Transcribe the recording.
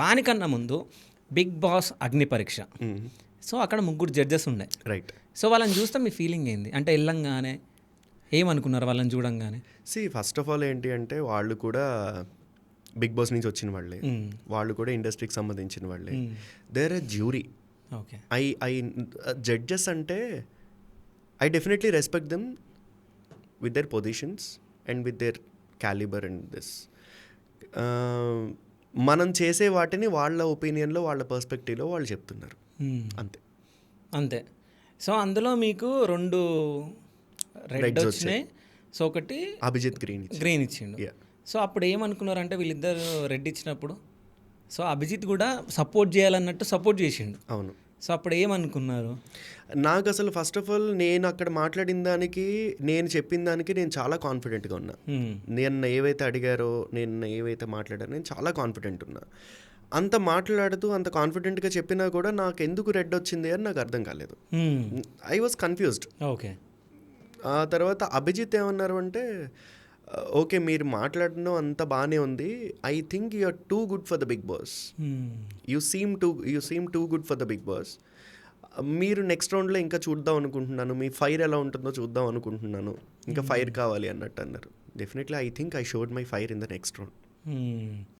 దానికన్నా ముందు big boss అగ్ని పరీక్ష. సో అక్కడ ముగ్గురు జడ్జెస్ ఉండే. రైట్. సో వాళ్ళని చూస్తే మీ ఫీలింగ్ ఏంది? అంటే వెళ్ళంగానే ఏమనుకున్నారు వాళ్ళని చూడంగానే? ఫస్ట్ ఆఫ్ ఆల్ ఏంటి అంటే వాళ్ళు కూడా బిగ్ బాస్ నుంచి వచ్చిన వాళ్ళే, వాళ్ళు కూడా ఇండస్ట్రీకి సంబంధించిన వాళ్ళే. There a jury. Okay. I judges అంటే I definitely respect them with their positions and with their calibre and this. మనం చేసే వాటిని వాళ్ళ ఒపీనియన్లో వాళ్ళ పర్స్పెక్టివ్లో వాళ్ళు చెప్తున్నారు, అంతే. సో అందులో మీకు 2 రెడ్ వచ్చినాయి. సో ఒకటి అభిజిత్ గ్రీన్ ఇచ్చిండు. సో అప్పుడు ఏమనుకున్నారు అంటే వీళ్ళిద్దరు రెడ్ ఇచ్చినప్పుడు సో అభిజిత్ కూడా సపోర్ట్ చేయాలన్నట్టు సపోర్ట్ చేసిండు. అవును. సో అప్పుడు ఏమనుకున్నారు? నాకు అసలు ఫస్ట్ ఆఫ్ ఆల్ నేను అక్కడ మాట్లాడిన దానికి, నేను చెప్పిన దానికి నేను చాలా కాన్ఫిడెంట్గా ఉన్నా. నేను ఏవైతే అడిగారో, నేను ఏవైతే మాట్లాడారో నేను చాలా కాన్ఫిడెంట్ ఉన్నా. అంత మాట్లాడుతూ అంత కాన్ఫిడెంట్గా చెప్పినా కూడా నాకు ఎందుకు రెడ్ వచ్చింది అని నాకు అర్థం కాలేదు. I was confused. ఓకే. ఆ తర్వాత అభిజిత్ ఏమన్నారు అంటే, ఓకే మీరు మాట్లాడడం అంత బాగానే ఉంది, I think you are too good for the Bigg Boss, you seem too good for the Bigg Boss. మీరు నెక్స్ట్ రౌండ్లో ఇంకా చూద్దాం అనుకుంటున్నాను, మీ ఫైర్ ఎలా ఉంటుందో చూద్దాం అనుకుంటున్నాను, ఇంకా ఫైర్ కావాలి అన్నట్టు అన్నారు. Definitely I think I showed my fire in the next round.